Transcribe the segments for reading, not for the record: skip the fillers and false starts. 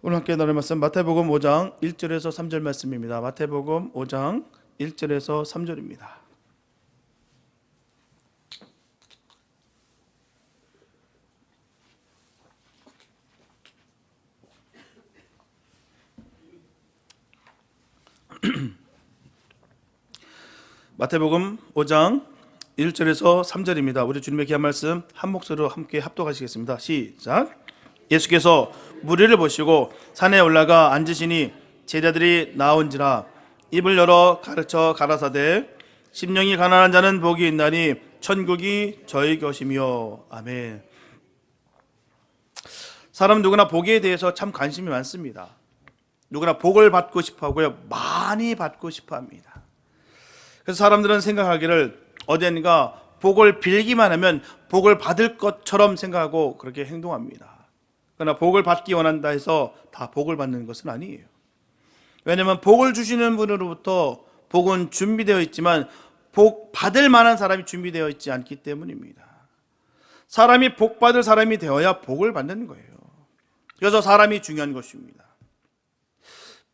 오늘 함께 나눌 말씀 마태복음 5장 1절에서 3절 말씀입니다. 마태복음 5장 1절에서 3절입니다. 마태복음 5장 1절에서 3절입니다. 우리 주님의 귀한 말씀 한 목소리로 함께 합독하시겠습니다. 시작. 예수께서 무리를 보시고 산에 올라가 앉으시니 제자들이 나온지라 입을 열어 가르쳐 가라사대 심령이 가난한 자는 복이 있나니 천국이 저희 것이며. 아멘. 사람 누구나 복에 대해서 참 관심이 많습니다. 누구나 복을 받고 싶어 하고요, 많이 받고 싶어 합니다. 그래서 사람들은 생각하기를 어딘가 복을 빌기만 하면 복을 받을 것처럼 생각하고 그렇게 행동합니다. 그러나 복을 받기 원한다 해서 다 복을 받는 것은 아니에요. 왜냐하면 복을 주시는 분으로부터 복은 준비되어 있지만 복 받을 만한 사람이 준비되어 있지 않기 때문입니다. 사람이 복 받을 사람이 되어야 복을 받는 거예요. 그래서 사람이 중요한 것입니다.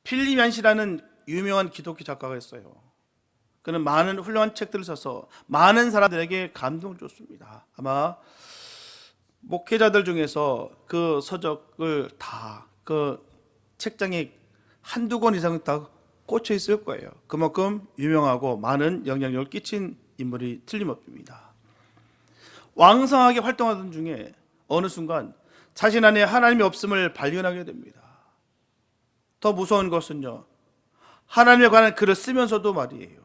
필립 얀시라는 유명한 기독교 작가가 있어요. 그는 많은 훌륭한 책들을 써서 많은 사람들에게 감동을 줬습니다. 아마 목회자들 중에서 그 서적을 다 그 책장에 한두 권 이상 다 꽂혀 있을 거예요. 그만큼 유명하고 많은 영향력을 끼친 인물이 틀림없습니다. 왕성하게 활동하던 중에 어느 순간 자신 안에 하나님이 없음을 발견하게 됩니다. 더 무서운 것은요, 하나님에 관한 글을 쓰면서도 말이에요,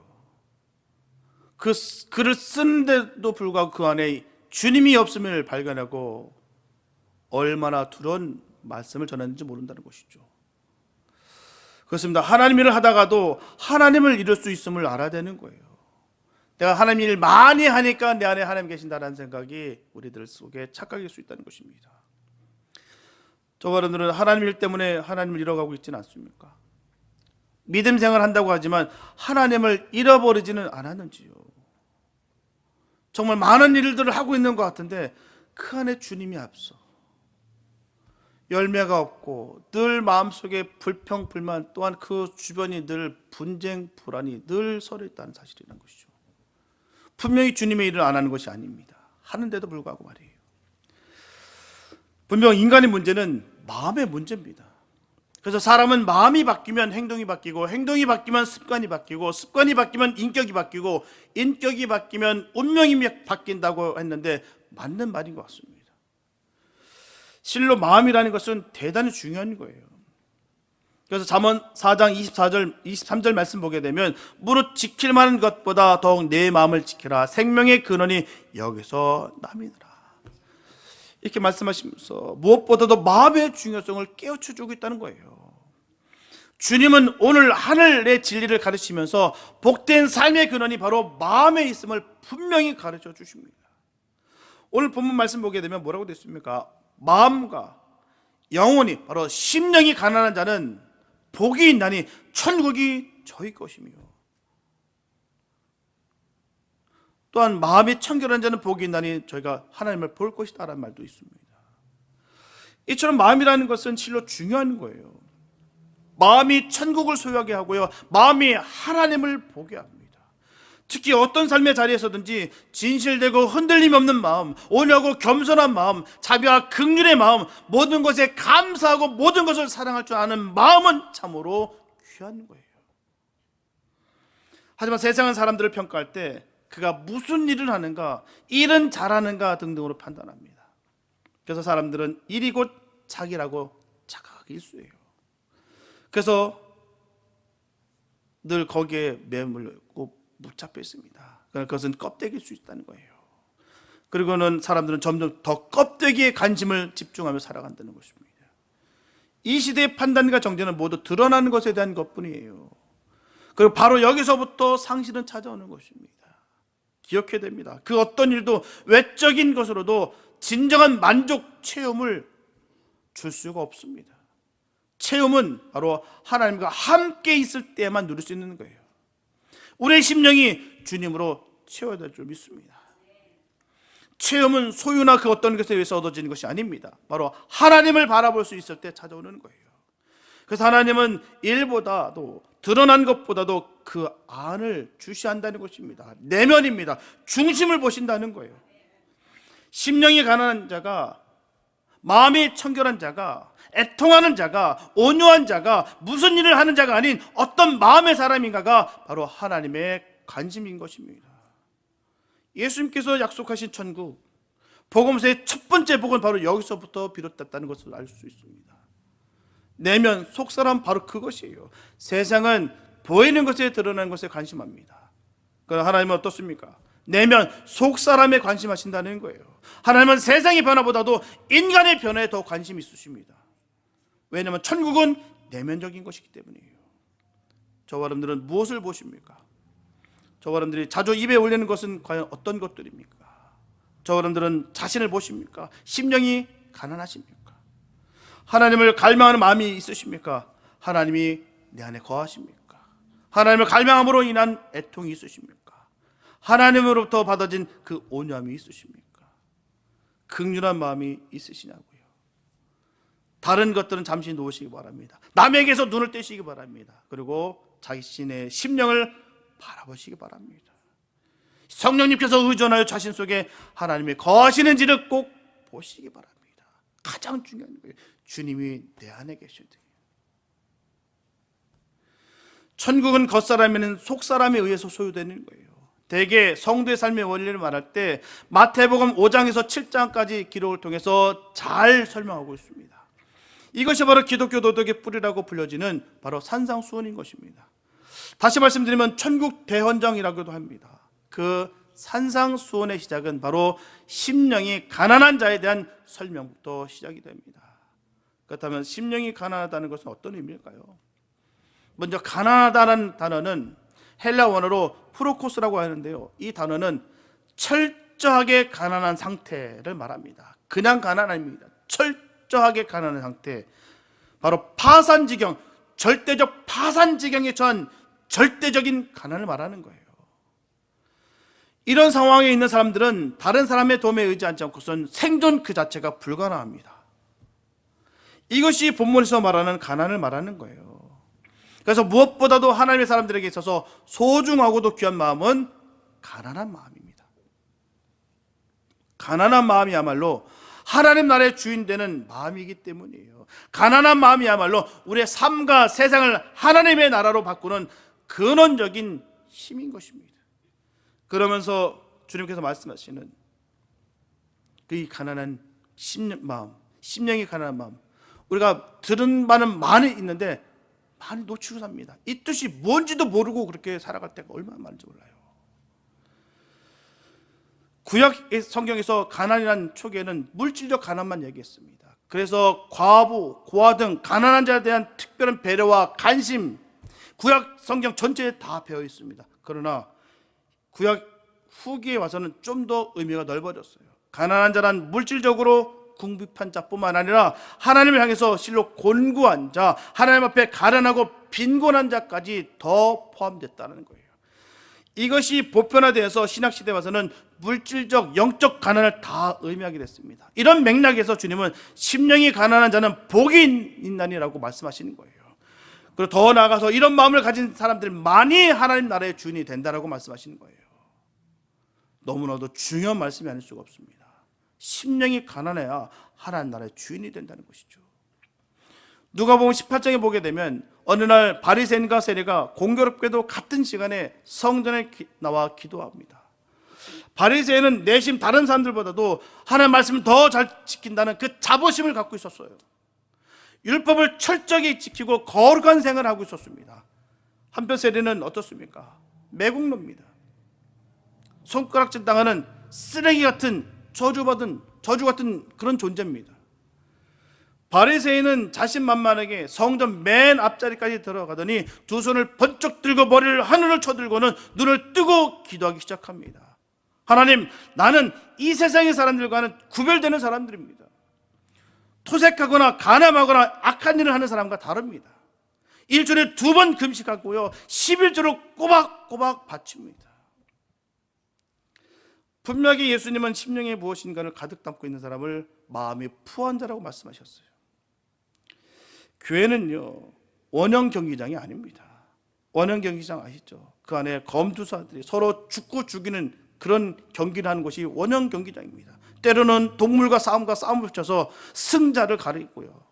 그 글을 쓰는데도 불구하고 그 안에 주님이 없음을 발견하고 얼마나 두려운 말씀을 전하는지 모른다는 것이죠. 그렇습니다. 하나님 일을 하다가도 하나님을 이룰 수 있음을 알아야 되는 거예요. 내가 하나님 일 많이 하니까 내 안에 하나님 계신다는 생각이 우리들 속에 착각일 수 있다는 것입니다. 저와 여러분들은 하나님 일 때문에 하나님을 잃어가고 있지는 않습니까? 믿음 생활을 한다고 하지만 하나님을 잃어버리지는 않았는지요? 정말 많은 일들을 하고 있는 것 같은데 그 안에 주님이 앞서 열매가 없고 늘 마음속에 불평, 불만, 또한 그 주변이 늘 분쟁, 불안이 늘 서려 있다는 사실이라는 것이죠. 분명히 주님의 일을 안 하는 것이 아닙니다. 하는데도 불구하고 말이에요. 분명 인간의 문제는 마음의 문제입니다. 그래서 사람은 마음이 바뀌면 행동이 바뀌고, 행동이 바뀌면 습관이 바뀌고, 습관이 바뀌면 인격이 바뀌고, 인격이 바뀌면 운명이 바뀐다고 했는데 맞는 말인 것 같습니다. 실로 마음이라는 것은 대단히 중요한 거예요. 그래서 잠언 4장 24절, 23절 말씀 보게 되면 무릇 지킬 만한 것보다 더욱 내 마음을 지키라. 생명의 근원이 여기서 남이니라. 이렇게 말씀하시면서 무엇보다도 마음의 중요성을 깨우쳐 주고 있다는 거예요. 주님은 오늘 하늘의 진리를 가르치면서 복된 삶의 근원이 바로 마음에 있음을 분명히 가르쳐 주십니다. 오늘 본문 말씀 보게 되면 뭐라고 되어 있습니까? 마음과 영혼이, 바로 심령이 가난한 자는 복이 있나니 천국이 저희 것이며, 또한 마음이 청결한 자는 복이 있나니 저희가 하나님을 볼 것이다 라는 말도 있습니다. 이처럼 마음이라는 것은 실로 중요한 거예요. 마음이 천국을 소유하게 하고요, 마음이 하나님을 보게 합니다. 특히 어떤 삶의 자리에서든지 진실되고 흔들림 없는 마음, 온유하고 겸손한 마음, 자비와 긍휼의 마음, 모든 것에 감사하고 모든 것을 사랑할 줄 아는 마음은 참으로 귀한 거예요. 하지만 세상은 사람들을 평가할 때 그가 무슨 일을 하는가, 일은 잘하는가 등등으로 판단합니다. 그래서 사람들은 일이 곧 자기라고 착각하기 일쑤예요. 그래서 늘 거기에 매물려 있고 붙잡혀 있습니다. 그것은 껍데기일 수 있다는 거예요. 그리고는 사람들은 점점 더 껍데기에 관심을 집중하며 살아간다는 것입니다. 이 시대의 판단과 정죄는 모두 드러나는 것에 대한 것뿐이에요. 그리고 바로 여기서부터 상실은 찾아오는 것입니다. 기억해야 됩니다. 그 어떤 일도 외적인 것으로도 진정한 만족, 체험을 줄 수가 없습니다. 체험은 바로 하나님과 함께 있을 때만 누릴 수 있는 거예요. 우리의 심령이 주님으로 채워야 될 줄 믿습니다. 체험은 소유나 그 어떤 것에 의해서 얻어지는 것이 아닙니다. 바로 하나님을 바라볼 수 있을 때 찾아오는 거예요. 그래서 하나님은 일보다도 드러난 것보다도 그 안을 주시한다는 것입니다. 내면입니다. 중심을 보신다는 거예요. 심령이 가난한 자가, 마음이 청결한 자가, 애통하는 자가, 온유한 자가, 무슨 일을 하는 자가 아닌 어떤 마음의 사람인가가 바로 하나님의 관심인 것입니다. 예수님께서 약속하신 천국, 복음서의 첫 번째 복은 바로 여기서부터 비롯됐다는 것을 알 수 있습니다. 내면, 속사람 바로 그것이에요. 세상은 보이는 것에 드러나는 것에 관심합니다. 그러나 하나님은 어떻습니까? 내면, 속사람에 관심하신다는 거예요. 하나님은 세상의 변화보다도 인간의 변화에 더 관심이 있으십니다. 왜냐하면 천국은 내면적인 것이기 때문이에요. 저와 여러분들은 무엇을 보십니까? 저와 여러분들이 자주 입에 올리는 것은 과연 어떤 것들입니까? 저와 여러분들은 자신을 보십니까? 심령이 가난하십니까? 하나님을 갈망하는 마음이 있으십니까? 하나님이 내 안에 거하십니까? 하나님을 갈망함으로 인한 애통이 있으십니까? 하나님으로부터 받아진 그 온유함이 있으십니까? 긍휼한 마음이 있으시냐고요. 다른 것들은 잠시 놓으시기 바랍니다. 남에게서 눈을 떼시기 바랍니다. 그리고 자신의 심령을 바라보시기 바랍니다. 성령님께서 의존하여 자신 속에 하나님이 거하시는지를 꼭 보시기 바랍니다. 가장 중요한 거예요. 주님이 내 안에 계셔야 돼요. 천국은 겉사람에는 속사람에 의해서 소유되는 거예요. 대개 성도의 삶의 원리를 말할 때 마태복음 5장에서 7장까지 기록을 통해서 잘 설명하고 있습니다. 이것이 바로 기독교 도덕의 뿌리라고 불려지는 바로 산상수훈인 것입니다. 다시 말씀드리면 천국 대헌장이라고도 합니다. 그 산상수훈의 시작은 바로 심령이 가난한 자에 대한 설명부터 시작이 됩니다. 그렇다면 심령이 가난하다는 것은 어떤 의미일까요? 먼저 가난하다는 단어는 헬라 원어로 프로코스라고 하는데요, 이 단어는 철저하게 가난한 상태를 말합니다. 그냥 가난 아닙니다. 철저하게 가난한 상태, 바로 파산지경, 절대적 파산지경에 처한 절대적인 가난을 말하는 거예요. 이런 상황에 있는 사람들은 다른 사람의 도움에 의지하지 않고선 생존 그 자체가 불가능합니다. 이것이 본문에서 말하는 가난을 말하는 거예요. 그래서 무엇보다도 하나님의 사람들에게 있어서 소중하고도 귀한 마음은 가난한 마음입니다. 가난한 마음이야말로 하나님 나라의 주인 되는 마음이기 때문이에요. 가난한 마음이야말로 우리의 삶과 세상을 하나님의 나라로 바꾸는 근원적인 힘인 것입니다. 그러면서 주님께서 말씀하시는 그 가난한 마음, 심령이 가난한 마음, 우리가 들은 바는 많이 있는데 많이 놓치고 삽니다. 이 뜻이 뭔지도 모르고 그렇게 살아갈 때가 얼마나 많은지 몰라요. 구약 성경에서 가난이라는 초기에는 물질적 가난만 얘기했습니다. 그래서 과부, 고아 등 가난한 자에 대한 특별한 배려와 관심, 구약 성경 전체에 다 배어 있습니다. 그러나 구약 후기에 와서는 좀 더 의미가 넓어졌어요. 가난한 자란 물질적으로 궁핍한 자뿐만 아니라 하나님을 향해서 실로 곤고한 자, 하나님 앞에 가련하고 빈곤한 자까지 더 포함됐다는 거예요. 이것이 보편화되어서 신약시대에 와서는 물질적, 영적 가난을 다 의미하게 됐습니다. 이런 맥락에서 주님은 심령이 가난한 자는 복이 있나니라고 말씀하시는 거예요. 그리고 더 나아가서 이런 마음을 가진 사람들만이 하나님 나라의 주인이 된다라고 말씀하시는 거예요. 너무나도 중요한 말씀이 아닐 수가 없습니다. 심령이 가난해야 하나님 나라의 주인이 된다는 것이죠. 누가복음 18장에 보게 되면 어느 날 바리새인과 세리가 공교롭게도 같은 시간에 성전에 나와 기도합니다. 바리새인은 내심 다른 사람들보다도 하나님의 말씀을 더 잘 지킨다는 그 자부심을 갖고 있었어요. 율법을 철저히 지키고 거룩한 생활을 하고 있었습니다. 한편 세리는 어떻습니까? 매국노입니다. 손가락질 당하는 쓰레기 같은 저주 같은 그런 존재입니다. 바리새인은 자신만만하게 성전 맨 앞자리까지 들어가더니 두 손을 번쩍 들고 머리를 하늘을 쳐들고는 눈을 뜨고 기도하기 시작합니다. 하나님, 나는 이 세상의 사람들과는 구별되는 사람들입니다. 토색하거나 간암하거나 악한 일을 하는 사람과 다릅니다. 일주일에 2번 금식하고요, 11조를 꼬박꼬박 바칩니다. 분명히 예수님은 심령에 무엇인가를 가득 담고 있는 사람을 마음이 푸한 자라고 말씀하셨어요. 교회는요, 원형 경기장이 아닙니다. 원형 경기장 아시죠? 그 안에 검투사들이 서로 죽고 죽이는 그런 경기를 하는 곳이 원형 경기장입니다. 때로는 동물과 싸움을 붙여서 승자를 가리고요,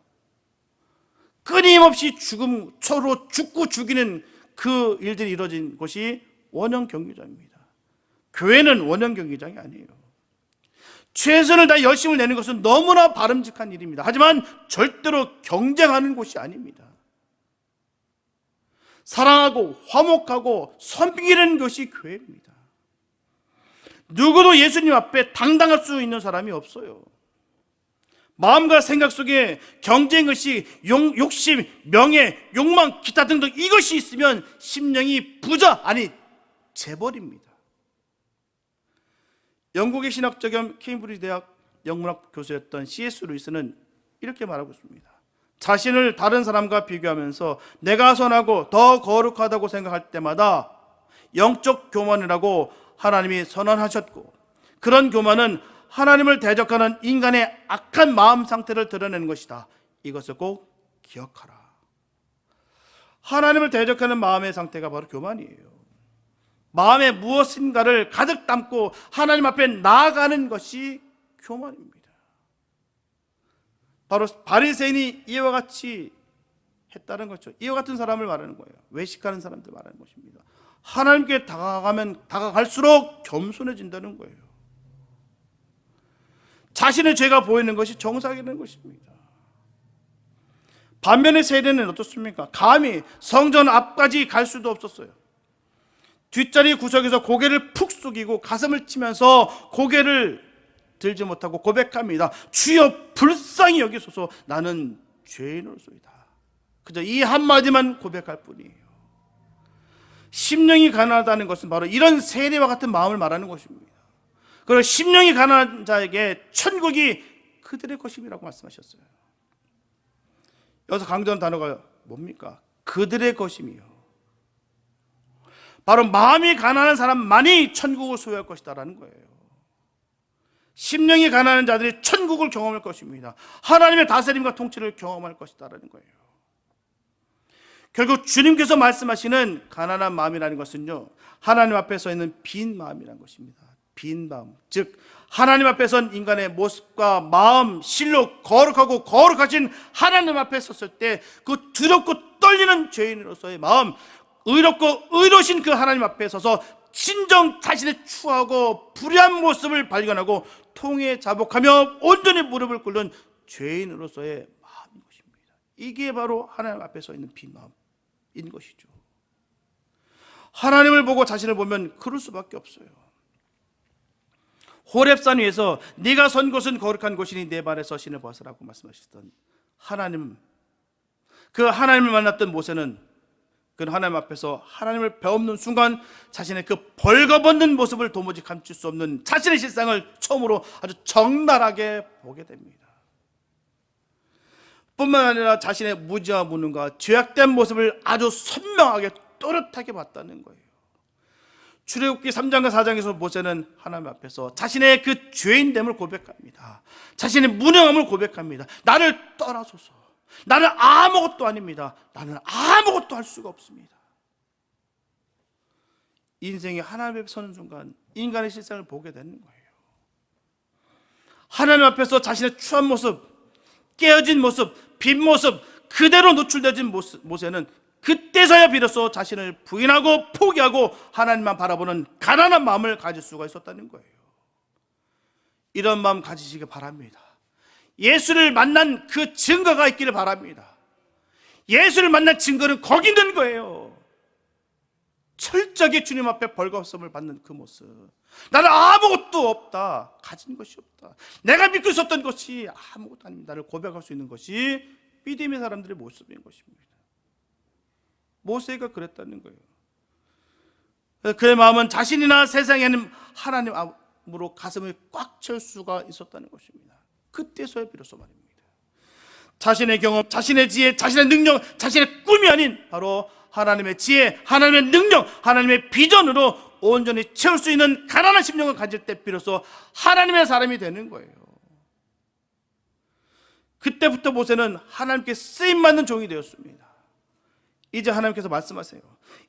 끊임없이 서로 죽고 죽이는 그 일들이 이루어진 곳이 원형 경기장입니다. 교회는 원형 경기장이 아니에요. 최선을 다해 열심을 내는 것은 너무나 바람직한 일입니다. 하지만 절대로 경쟁하는 곳이 아닙니다. 사랑하고 화목하고 섬기는 것이 교회입니다. 누구도 예수님 앞에 당당할 수 있는 사람이 없어요. 마음과 생각 속에 경쟁의식, 욕심, 명예, 욕망, 기타 등등 이것이 있으면 심령이 부자, 아니 재벌입니다. 영국의 신학자 겸 케임브리지 대학 영문학 교수였던 C.S. 루이스는 이렇게 말하고 있습니다. 자신을 다른 사람과 비교하면서 내가 선하고 더 거룩하다고 생각할 때마다 영적 교만이라고 하나님이 선언하셨고, 그런 교만은 하나님을 대적하는 인간의 악한 마음 상태를 드러내는 것이다. 이것을 꼭 기억하라. 하나님을 대적하는 마음의 상태가 바로 교만이에요. 마음에 무엇인가를 가득 담고 하나님 앞에 나아가는 것이 교만입니다. 바로 바리새인이 이와 같이 했다는 거죠. 이와 같은 사람을 말하는 거예요. 외식하는 사람들 말하는 것입니다. 하나님께 다가갈수록 겸손해진다는 거예요. 자신의 죄가 보이는 것이 정상이라는 것입니다. 반면에 세례는 어떻습니까? 감히 성전 앞까지 갈 수도 없었어요. 뒷자리 구석에서 고개를 푹 숙이고 가슴을 치면서 고개를 들지 못하고 고백합니다. 주여 불쌍히 여기소서, 나는 죄인으로소이다. 그저 이 한마디만 고백할 뿐이에요. 심령이 가난하다는 것은 바로 이런 세례와 같은 마음을 말하는 것입니다. 그리고 심령이 가난한 자에게 천국이 그들의 것임이라고 말씀하셨어요. 여기서 강조한 단어가 뭡니까? 그들의 것임이요. 바로 마음이 가난한 사람만이 천국을 소유할 것이다라는 거예요. 심령이 가난한 자들이 천국을 경험할 것입니다. 하나님의 다스림과 통치를 경험할 것이다라는 거예요. 결국 주님께서 말씀하시는 가난한 마음이라는 것은요, 하나님 앞에 서 있는 빈 마음이라는 것입니다. 빈 마음, 즉 하나님 앞에 선 인간의 모습과 마음, 실로 거룩하고 거룩하신 하나님 앞에 섰을 때 그 두렵고 떨리는 죄인으로서의 마음, 의롭고 의로신 그 하나님 앞에 서서 진정 자신의 추하고 불의한 모습을 발견하고 통에 자복하며 온전히 무릎을 꿇는 죄인으로서의 마음인 것입니다. 이게 바로 하나님 앞에 서 있는 빈 마음인 것이죠. 하나님을 보고 자신을 보면 그럴 수밖에 없어요. 호렙산 위에서 네가 선 곳은 거룩한 곳이니 내 발에서 신을 벗으라고 말씀하셨던 하나님, 그 하나님을 만났던 모세는 그 하나님 앞에서 하나님을 배움는 순간 자신의 그 벌거벗는 모습을 도무지 감출 수 없는 자신의 실상을 처음으로 아주 적나라하게 보게 됩니다. 뿐만 아니라 자신의 무지와 무능과 죄악된 모습을 아주 선명하게 또렷하게 봤다는 거예요. 출애굽기 3장과 4장에서 모세는 하나님 앞에서 자신의 그 죄인됨을 고백합니다. 자신의 무능함을 고백합니다. 나를 떠나소서. 나는 아무것도 아닙니다. 나는 아무것도 할 수가 없습니다. 인생이 하나님 앞에 서는 순간 인간의 실상을 보게 되는 거예요. 하나님 앞에서 자신의 추한 모습, 깨어진 모습, 빈 모습 그대로 노출되어진 모세는 그때서야 비로소 자신을 부인하고 포기하고 하나님만 바라보는 가난한 마음을 가질 수가 있었다는 거예요. 이런 마음 가지시기 바랍니다. 예수를 만난 그 증거가 있기를 바랍니다. 예수를 만난 증거는 거기 있는 거예요. 철저하게 주님 앞에 벌거벗음을 받는 그 모습. 나는 아무것도 없다. 가진 것이 없다. 내가 믿고 있었던 것이 아무것도 아닙니다. 나를 고백할 수 있는 것이 믿음의 사람들의 모습인 것입니다. 모세가 그랬다는 거예요. 그의 마음은 자신이나 세상에는 하나님으로 가슴을 꽉 채울 수가 있었다는 것입니다. 그때서야 비로소 말입니다. 자신의 경험, 자신의 지혜, 자신의 능력, 자신의 꿈이 아닌 바로 하나님의 지혜, 하나님의 능력, 하나님의 비전으로 온전히 채울 수 있는 가난한 심령을 가질 때 비로소 하나님의 사람이 되는 거예요. 그때부터 모세는 하나님께 쓰임받는 종이 되었습니다. 이제 하나님께서 말씀하세요.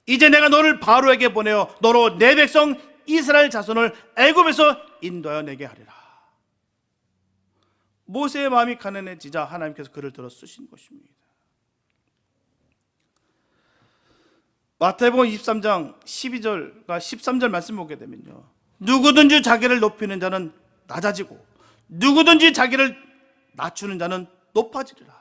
이제 내가 너를 바로에게 보내어 너로 내 백성 이스라엘 자손을 애굽에서 인도하여 내게 하리라. 모세의 마음이 가난해지자 하나님께서 그를 들어 쓰신 것입니다. 마태복음 23장 12절과 13절 말씀 보게 되면요, 누구든지 자기를 높이는 자는 낮아지고 누구든지 자기를 낮추는 자는 높아지리라.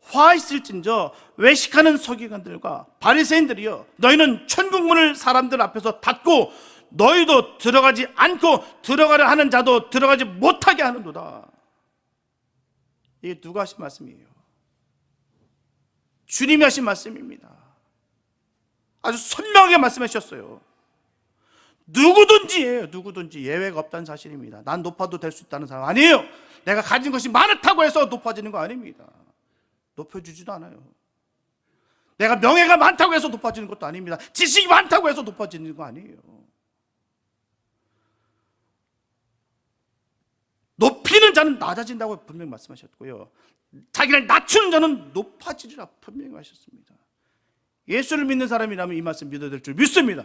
화 있을진저 외식하는 서기관들과 바리새인들이여, 너희는 천국문을 사람들 앞에서 닫고 너희도 들어가지 않고 들어가려 하는 자도 들어가지 못하게 하는도다. 이게 누가 하신 말씀이에요? 주님이 하신 말씀입니다. 아주 선명하게 말씀하셨어요. 누구든지예요. 누구든지 예외가 없다는 사실입니다. 난 높아도 될 수 있다는 사람 아니에요. 내가 가진 것이 많다고 해서 높아지는 거 아닙니다. 높여주지도 않아요. 내가 명예가 많다고 해서 높아지는 것도 아닙니다. 지식이 많다고 해서 높아지는 거 아니에요. 높이는 자는 낮아진다고 분명히 말씀하셨고요, 자기를 낮추는 자는 높아지리라 분명히 하셨습니다. 예수를 믿는 사람이라면 이 말씀 믿어야 될 줄 믿습니다.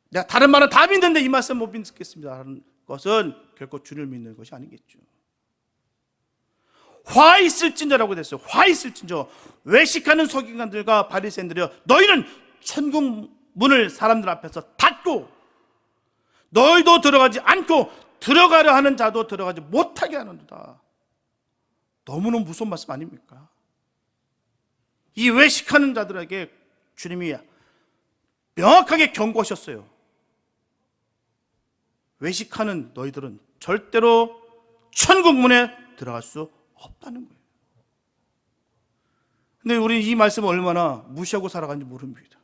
내가 다른 말은 다 믿는데 이 말씀 못 믿겠습니다 하는 것은 결코 주를 믿는 것이 아니겠죠. 화 있을진저라고 됐어요. 화 있을진저 외식하는 서기관들과 바리새인들이여, 너희는 천국 문을 사람들 앞에서 닫고 너희도 들어가지 않고 들어가려 하는 자도 들어가지 못하게 하는도다. 너무너무 무서운 말씀 아닙니까? 이 외식하는 자들에게 주님이 명확하게 경고하셨어요. 외식하는 너희들은 절대로 천국 문에 들어갈 수 없다는 거예요. 근데 우리는 이 말씀을 얼마나 무시하고 살아가는지 모릅니다.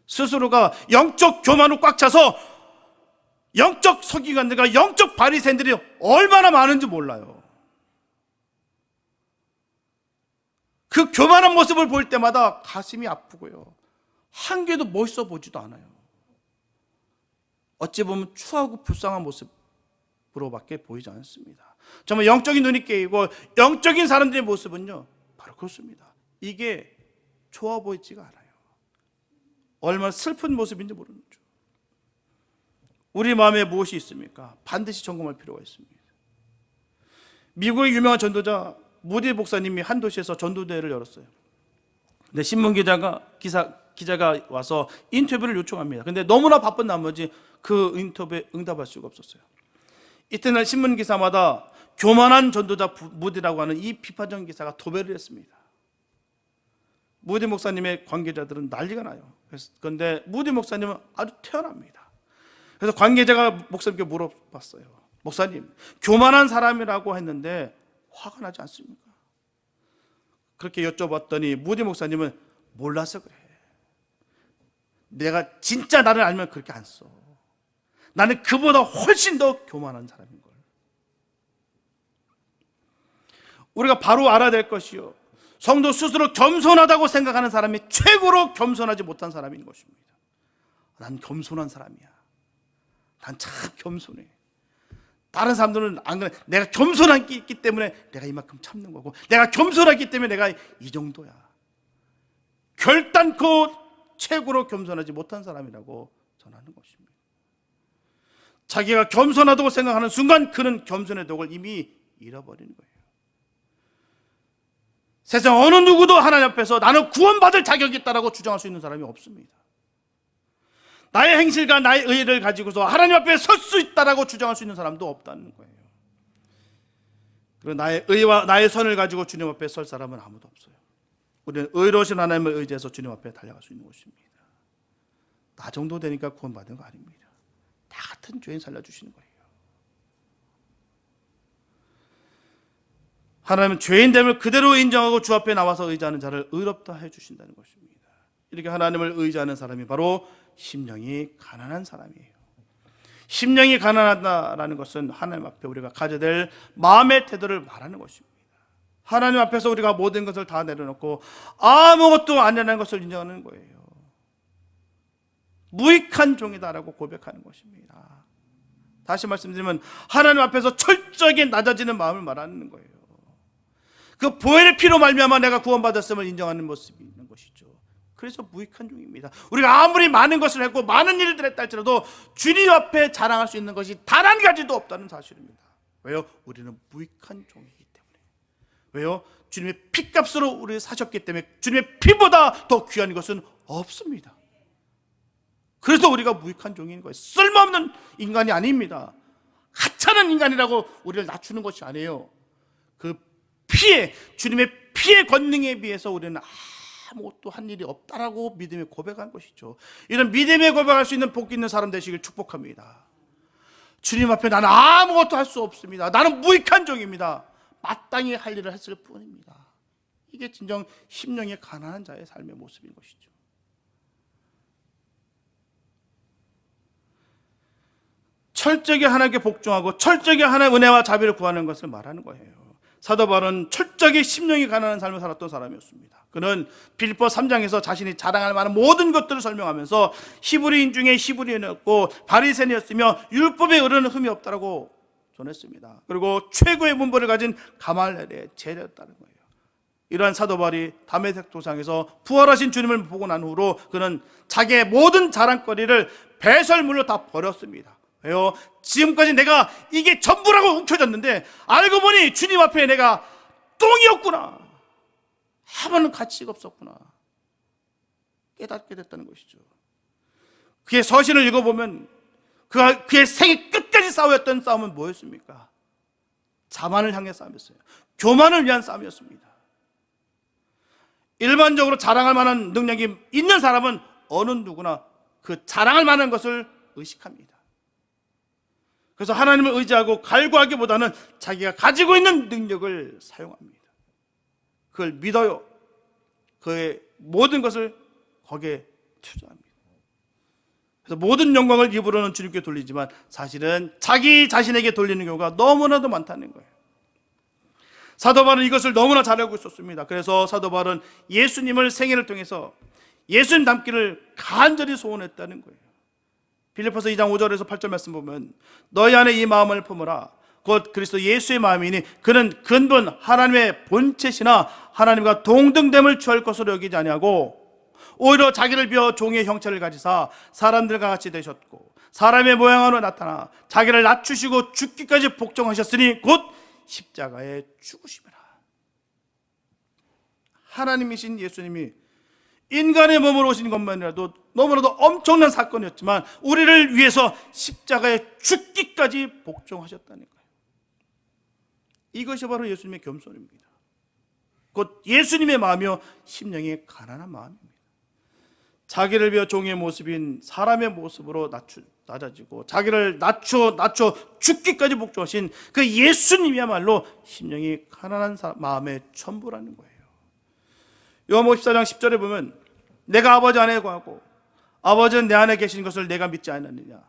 스스로가 영적 교만으로 꽉 차서 영적 서기관들과 영적 바리새인들이 얼마나 많은지 몰라요. 그 교만한 모습을 볼 때마다 가슴이 아프고요, 한 개도 멋있어 보지도 않아요. 어찌 보면 추하고 불쌍한 모습으로밖에 보이지 않습니다. 정말 영적인 눈이 깨이고 영적인 사람들의 모습은요, 바로 그렇습니다. 이게 좋아 보이지가 않아요. 얼마나 슬픈 모습인지 모르는 줄. 우리 마음에 무엇이 있습니까? 반드시 점검할 필요가 있습니다. 미국의 유명한 전도자 무디 목사님이 한 도시에서 전도대회를 열었어요. 근데 신문 기자가 와서 인터뷰를 요청합니다. 근데 너무나 바쁜 나머지 그 인터뷰에 응답할 수가 없었어요. 이튿날 신문 기사마다 교만한 전도자 무디라고 하는 이 비판적 기사가 도배를 했습니다. 무디 목사님의 관계자들은 난리가 나요. 그런데 무디 목사님은 아주 태연합니다. 그래서 관계자가 목사님께 물어봤어요. 목사님, 교만한 사람이라고 했는데 화가 나지 않습니까? 그렇게 여쭤봤더니 무디 목사님은 몰라서 그래. 내가 진짜 나를 알면 그렇게 안 써. 나는 그보다 훨씬 더 교만한 사람인 걸. 우리가 바로 알아야 될 것이요, 성도 스스로 겸손하다고 생각하는 사람이 최고로 겸손하지 못한 사람인 것입니다. 난 겸손한 사람이야. 난 참 겸손해. 다른 사람들은 안 그래. 내가 겸손하기 있기 때문에 내가 이만큼 참는 거고, 내가 겸손하기 때문에 내가 이 정도야. 결단코 최고로 겸손하지 못한 사람이라고 전하는 것입니다. 자기가 겸손하다고 생각하는 순간 그는 겸손의 덕을 이미 잃어버리는 거예요. 세상 어느 누구도 하나님 앞에서 나는 구원받을 자격이 있다고 주장할 수 있는 사람이 없습니다. 나의 행실과 나의 의를 가지고서 하나님 앞에 설 수 있다고 주장할 수 있는 사람도 없다는 거예요. 그리고 나의 의와 나의 선을 가지고 주님 앞에 설 사람은 아무도 없어요. 우리는 의로우신 하나님을 의지해서 주님 앞에 달려갈 수 있는 것입니다. 나 정도 되니까 구원받은 거 아닙니다. 다 같은 죄인 살려주시는 거예요. 하나님은 죄인됨을 그대로 인정하고 주 앞에 나와서 의지하는 자를 의롭다 해주신다는 것입니다. 이렇게 하나님을 의지하는 사람이 바로 심령이 가난한 사람이에요. 심령이 가난하다라는 것은 하나님 앞에 우리가 가져야 될 마음의 태도를 말하는 것입니다. 하나님 앞에서 우리가 모든 것을 다 내려놓고 아무것도 아니라는 것을 인정하는 거예요. 무익한 종이다라고 고백하는 것입니다. 다시 말씀드리면 하나님 앞에서 철저하게 낮아지는 마음을 말하는 거예요. 그 보혈의 피로 말미암아 내가 구원받았음을 인정하는 모습이 있는 것이죠. 그래서 무익한 종입니다. 우리가 아무리 많은 것을 했고 많은 일들을 했다 할지라도 주님 앞에 자랑할 수 있는 것이 단 한 가지도 없다는 사실입니다. 왜요? 우리는 무익한 종이기 때문에. 왜요? 주님의 피값으로 우리를 사셨기 때문에 주님의 피보다 더 귀한 것은 없습니다. 그래서 우리가 무익한 종인 거예요. 쓸모없는 인간이 아닙니다. 하찮은 인간이라고 우리를 낮추는 것이 아니에요. 그 피에, 주님의 피의 권능에 비해서 우리는 아무것도 한 일이 없다라고 믿음의 고백한 것이죠. 이런 믿음의 고백할 수 있는 복 있는 사람 되시길 축복합니다. 주님 앞에 나는 아무것도 할 수 없습니다. 나는 무익한 종입니다. 마땅히 할 일을 했을 뿐입니다. 이게 진정 심령이 가난한 자의 삶의 모습인 것이죠. 철저하게 하나님께 복종하고 철저하게 하나님의 은혜와 자비를 구하는 것을 말하는 거예요. 사도 바울은 철저하게 심령이 가난한 삶을 살았던 사람이었습니다. 그는 빌립보 3장에서 자신이 자랑할 만한 모든 것들을 설명하면서 히브리인 중에 히브리인이었고 바리새인이었으며 율법에 어르는 흠이 없다라고 전했습니다. 그리고 최고의 문벌을 가진 가말렐의 제자였다는 거예요. 이러한 사도 바울이 다메섹 도상에서 부활하신 주님을 보고 난 후로 그는 자기의 모든 자랑거리를 배설물로 다 버렸습니다. 왜요? 지금까지 내가 이게 전부라고 움켜졌는데 알고 보니 주님 앞에 내가 똥이었구나. 아무런 가치가 없었구나. 깨닫게 됐다는 것이죠. 그의 서신을 읽어보면 그의 생애 끝까지 싸웠던 싸움은 뭐였습니까? 자만을 향해 싸움이었어요. 교만을 위한 싸움이었습니다. 일반적으로 자랑할 만한 능력이 있는 사람은 어느 누구나 그 자랑할 만한 것을 의식합니다. 그래서 하나님을 의지하고 갈구하기보다는 자기가 가지고 있는 능력을 사용합니다. 그걸 믿어요. 그의 모든 것을 거기에 투자합니다. 그래서 모든 영광을 입으로는 주님께 돌리지만 사실은 자기 자신에게 돌리는 경우가 너무나도 많다는 거예요. 사도 바울은 이것을 너무나 잘 알고 있었습니다. 그래서 사도 바울은 예수님을 생애를 통해서 예수님 닮기를 간절히 소원했다는 거예요. 빌립보서 2장 5절에서 8절 말씀 보면 너희 안에 이 마음을 품으라 곧 그리스도 예수의 마음이니 그는 근본 하나님의 본체시나 하나님과 동등됨을 취할 것으로 여기지 아니하고 오히려 자기를 비워 종의 형체를 가지사 사람들과 같이 되셨고 사람의 모양으로 나타나 자기를 낮추시고 죽기까지 복종하셨으니 곧 십자가에 죽으심이라. 하나님이신 예수님이 인간의 몸으로 오신 것만이라도 너무나도 엄청난 사건이었지만 우리를 위해서 십자가에 죽기까지 복종하셨다는 거예요. 이것이 바로 예수님의 겸손입니다. 곧 예수님의 마음이요 심령이 가난한 마음입니다. 자기를 비워 종의 모습인 사람의 모습으로 낮아지고 자기를 낮춰 죽기까지 복종하신 그 예수님이야말로 심령이 가난한 마음의 전부라는 거예요. 요한복음 14장 10절에 보면 내가 아버지 안에 거하고 아버지는 내 안에 계신 것을 내가 믿지 않느냐.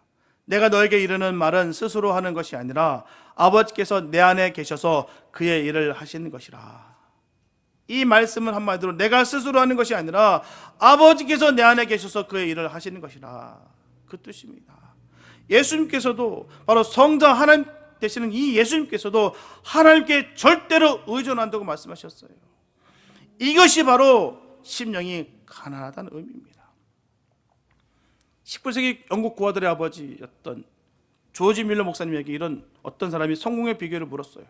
내가 너에게 이르는 말은 스스로 하는 것이 아니라 아버지께서 내 안에 계셔서 그의 일을 하시는 것이라. 이 말씀은 한마디로 내가 스스로 하는 것이 아니라 아버지께서 내 안에 계셔서 그의 일을 하시는 것이라. 그 뜻입니다. 예수님께서도 바로 성자 하나님 되시는 이 예수님께서도 하나님께 절대로 의존한다고 말씀하셨어요. 이것이 바로 심령이 가난하다는 의미입니다. 19세기 영국 고아들의 아버지였던 조지 밀러 목사님에게 이런 어떤 사람이 성공의 비결을 물었어요.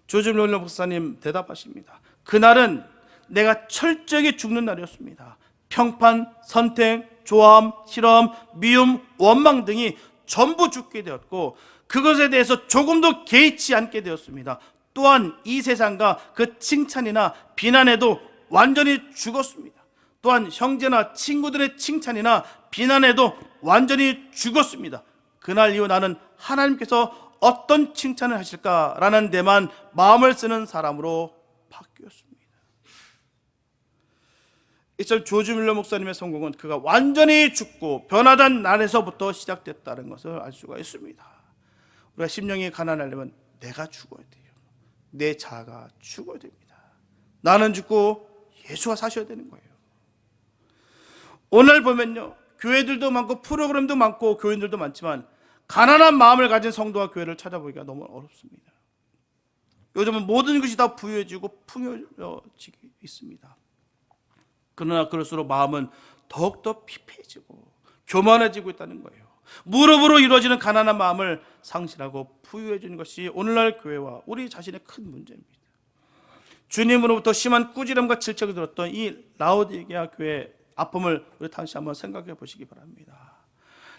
조지 밀러 목사님 대답하십니다. 그날은 내가 철저하게 죽는 날이었습니다. 평판, 선택, 조함, 실험, 미움, 원망 등이 전부 죽게 되었고 그것에 대해서 조금도 개의치 않게 되었습니다. 또한 이 세상과 그 칭찬이나 비난에도 완전히 죽었습니다. 또한 형제나 친구들의 칭찬이나 비난에도 완전히 죽었습니다. 그날 이후 나는 하나님께서 어떤 칭찬을 하실까라는 데만 마음을 쓰는 사람으로 바뀌었습니다. 이처럼 조지 밀러 목사님의 성공은 그가 완전히 죽고 변화된 날에서부터 시작됐다는 것을 알 수가 있습니다. 우리가 심령이 가난하려면 내가 죽어야 돼요. 내 자아가 죽어야 됩니다. 나는 죽고 예수가 사셔야 되는 거예요. 오늘 보면요, 교회들도 많고 프로그램도 많고 교인들도 많지만 가난한 마음을 가진 성도와 교회를 찾아보기가 너무 어렵습니다. 요즘은 모든 것이 다 부유해지고 풍요해지고 있습니다. 그러나 그럴수록 마음은 더욱더 피폐해지고 교만해지고 있다는 거예요. 무릎으로 이루어지는 가난한 마음을 상실하고 부유해지는 것이 오늘날 교회와 우리 자신의 큰 문제입니다. 주님으로부터 심한 꾸지람과 질책을 들었던 이 라오디게아 교회의 아픔을 우리 다시 한번 생각해 보시기 바랍니다.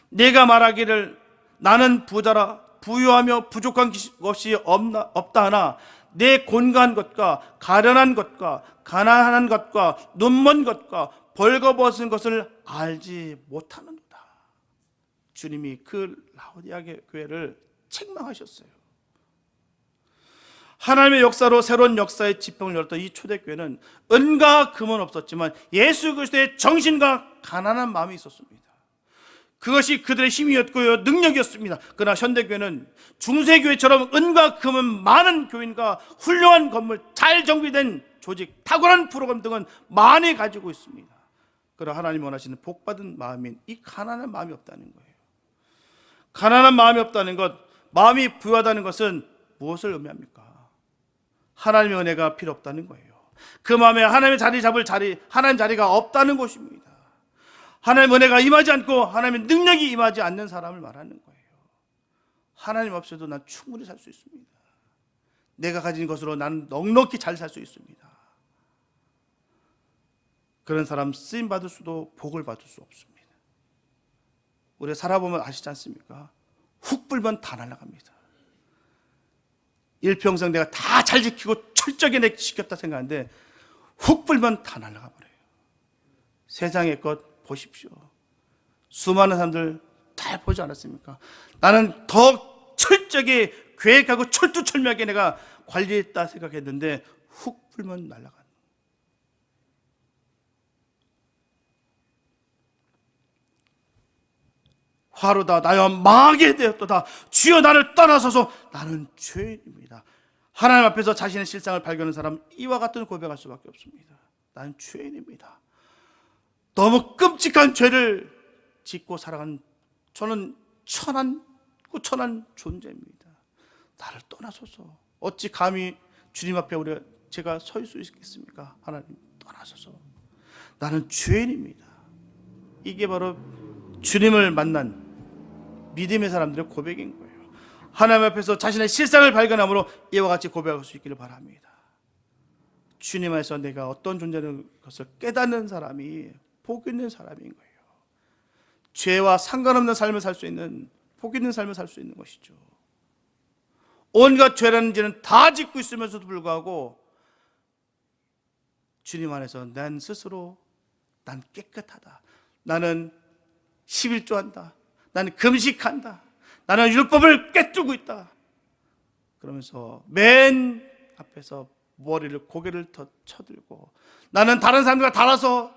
내가 말하기를 나는 부자라 부유하며 부족한 것이 없다 하나 내 곤고한 것과 가련한 것과 가난한 것과 눈먼 것과 벌거벗은 것을 알지 못하는도다. 주님이 그 라오디게아 교회를 책망하셨어요. 하나님의 역사로 새로운 역사의 지평을 열었던 이 초대교회는 은과 금은 없었지만 예수 그리스도의 정신과 가난한 마음이 있었습니다. 그것이 그들의 힘이었고요, 능력이었습니다. 그러나 현대교회는 중세교회처럼 은과 금은 많은 교인과 훌륭한 건물, 잘 정비된 조직, 탁월한 프로그램 등은 많이 가지고 있습니다. 그러나 하나님 원하시는 복받은 마음인 이 가난한 마음이 없다는 거예요. 가난한 마음이 없다는 것, 마음이 부유하다는 것은 무엇을 의미합니까? 하나님의 은혜가 필요 없다는 거예요. 그 마음에 하나님의 자리 잡을 자리, 하나님 자리가 없다는 것입니다. 하나님의 은혜가 임하지 않고 하나님의 능력이 임하지 않는 사람을 말하는 거예요. 하나님 없어도 난 충분히 살 수 있습니다. 내가 가진 것으로 나는 넉넉히 잘 살 수 있습니다. 그런 사람 쓰임 받을 수도 복을 받을 수 없습니다. 우리가 살아보면 아시지 않습니까? 훅 불면 다 날아갑니다. 일평생 내가 다 잘 지키고 철저하게 내 지켰다 생각하는데 훅 불면 다 날아가 버려요. 세상의 것 보십시오. 수많은 사람들 잘 보지 않았습니까? 나는 더 철저하게 계획하고 철두철미하게 내가 관리했다 생각했는데 훅 불면 날아가는. 화로다 나여 망하게 되었도다. 주여 나를 떠나서서 나는 죄인입니다. 하나님 앞에서 자신의 실상을 발견하는 사람은 이와 같은 고백할 수밖에 없습니다. 나는 죄인입니다. 너무 끔찍한 죄를 짓고 살아간 저는 천한 존재입니다. 나를 떠나소서. 어찌 감히 주님 앞에 제가 설 수 있겠습니까? 하나님 떠나소서. 나는 죄인입니다. 이게 바로 주님을 만난 믿음의 사람들의 고백인 거예요. 하나님 앞에서 자신의 실상을 발견함으로 이와 같이 고백할 수 있기를 바랍니다. 주님 안에서 내가 어떤 존재라는 것을 깨닫는 사람이 복 있는 사람인 거예요. 죄와 상관없는 삶을 살 수 있는 복 있는 삶을 살 수 있는 것이죠. 온갖 죄라는 죄는 다 짓고 있으면서도 불구하고 주님 안에서 난 스스로 난 깨끗하다. 나는 11조한다. 나는 금식한다. 나는 율법을 꿰뚫고 있다. 그러면서 맨 앞에서 고개를 더 쳐들고 나는 다른 사람들과 달라서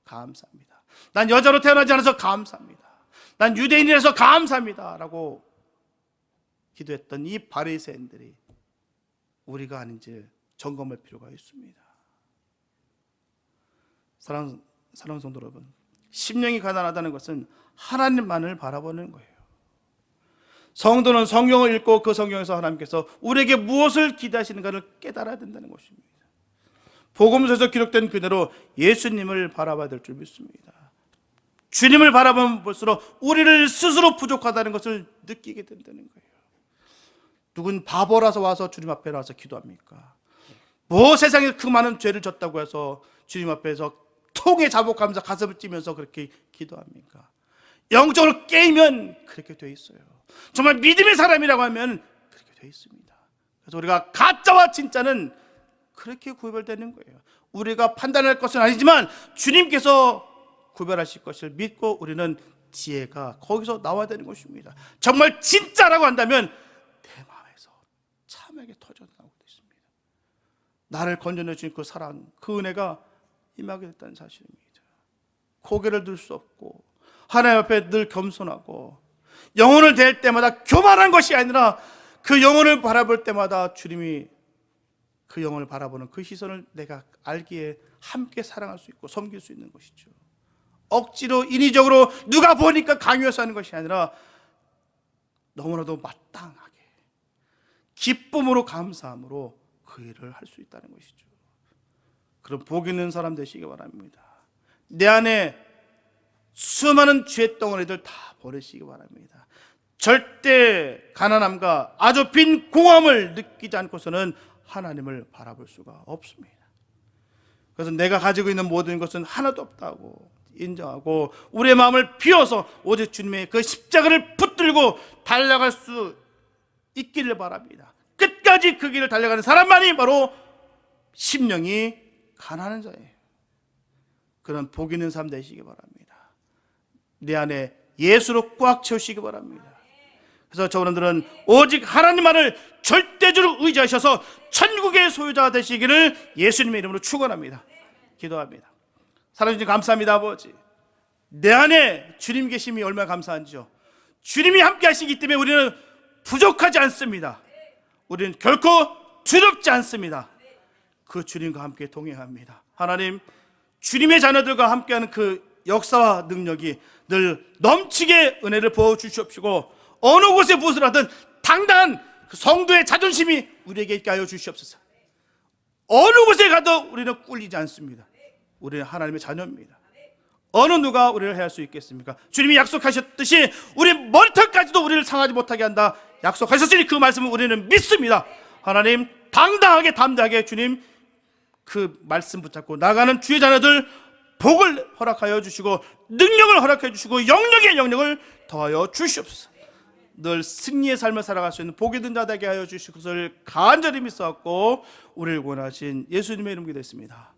감사합니다. 난 여자로 태어나지 않아서 감사합니다. 난 유대인이라서 감사합니다. 라고 기도했던 이 바리새인들이 우리가 아닌지 점검할 필요가 있습니다. 사랑하는 성도 여러분, 심령이 가난하다는 것은 하나님만을 바라보는 거예요. 성도는 성경을 읽고 그 성경에서 하나님께서 우리에게 무엇을 기대하시는가를 깨달아야 된다는 것입니다. 복음서에서 기록된 그대로 예수님을 바라봐야 될 줄 믿습니다. 주님을 바라보면 볼수록 우리를 스스로 부족하다는 것을 느끼게 된다는 거예요. 누군 바보라서 와서 주님 앞에 나와서 기도합니까? 뭐 세상에 그 많은 죄를 졌다고 해서 주님 앞에서 통에 자복하면서 가슴을 찌면서 그렇게 기도합니까? 영적으로 깨이면 그렇게 돼 있어요. 정말 믿음의 사람이라고 하면 그렇게 돼 있습니다. 그래서 우리가 가짜와 진짜는 그렇게 구별되는 거예요. 우리가 판단할 것은 아니지만 주님께서 구별하실 것을 믿고 우리는 지혜가 거기서 나와야 되는 것입니다. 정말 진짜라고 한다면 내 마음에서 참하게 터져나오고 있습니다. 나를 건져내 주신 그 사랑, 그 은혜가 임하게 됐다는 사실입니다. 고개를 들 수 없고 하나님 앞에 늘 겸손하고 영혼을 대할 때마다 교만한 것이 아니라 그 영혼을 바라볼 때마다 주님이 그 영혼을 바라보는 그 시선을 내가 알기에 함께 사랑할 수 있고 섬길 수 있는 것이죠. 억지로 인위적으로 누가 보니까 강요해서 하는 것이 아니라 너무나도 마땅하게 기쁨으로 감사함으로 그 일을 할 수 있다는 것이죠. 그럼 복 있는 사람 되시기 바랍니다. 내 안에 수많은 죄 덩어리들 다 버리시기 바랍니다. 절대 가난함과 아주 빈 공허함을 느끼지 않고서는 하나님을 바라볼 수가 없습니다. 그래서 내가 가지고 있는 모든 것은 하나도 없다고 인정하고 우리의 마음을 비워서 오직 주님의 그 십자가를 붙들고 달려갈 수 있기를 바랍니다. 끝까지 그 길을 달려가는 사람만이 바로 심령이 가난한 자예요. 그런 복 있는 삶 되시기 바랍니다. 내 안에 예수로 꽉 채우시기 바랍니다. 그래서 저분들은 오직 하나님만을 절대적으로 의지하셔서 천국의 소유자가 되시기를 예수님의 이름으로 축원합니다. 기도합니다. 사랑주님 감사합니다. 아버지, 내 안에 주님 계심이 얼마나 감사한지요. 주님이 함께 하시기 때문에 우리는 부족하지 않습니다. 우리는 결코 두렵지 않습니다. 그 주님과 함께 동행합니다. 하나님, 주님의 자녀들과 함께하는 그 역사와 능력이 늘 넘치게 은혜를 부어주시옵시고 어느 곳에 무엇을 하든 당당한 그 성도의 자존심이 우리에게 있게 하여 주시옵소서. 어느 곳에 가도 우리는 꿀리지 않습니다. 우리는 하나님의 자녀입니다. 어느 누가 우리를 해할 수 있겠습니까? 주님이 약속하셨듯이 우리 머리털까지도 우리를 상하지 못하게 한다 약속하셨으니 그 말씀을 우리는 믿습니다. 하나님, 당당하게 담대하게 주님 그 말씀 붙잡고 나가는 주의 자녀들 복을 허락하여 주시고 능력을 허락해 주시고 영역의 영역을 더하여 주시옵소서. 늘 승리의 삶을 살아갈 수 있는 복이 든 자 되게 하여 주실 것을 간절히 믿사옵고 우리를 구원하신 예수님의 이름으로 기도했습니다.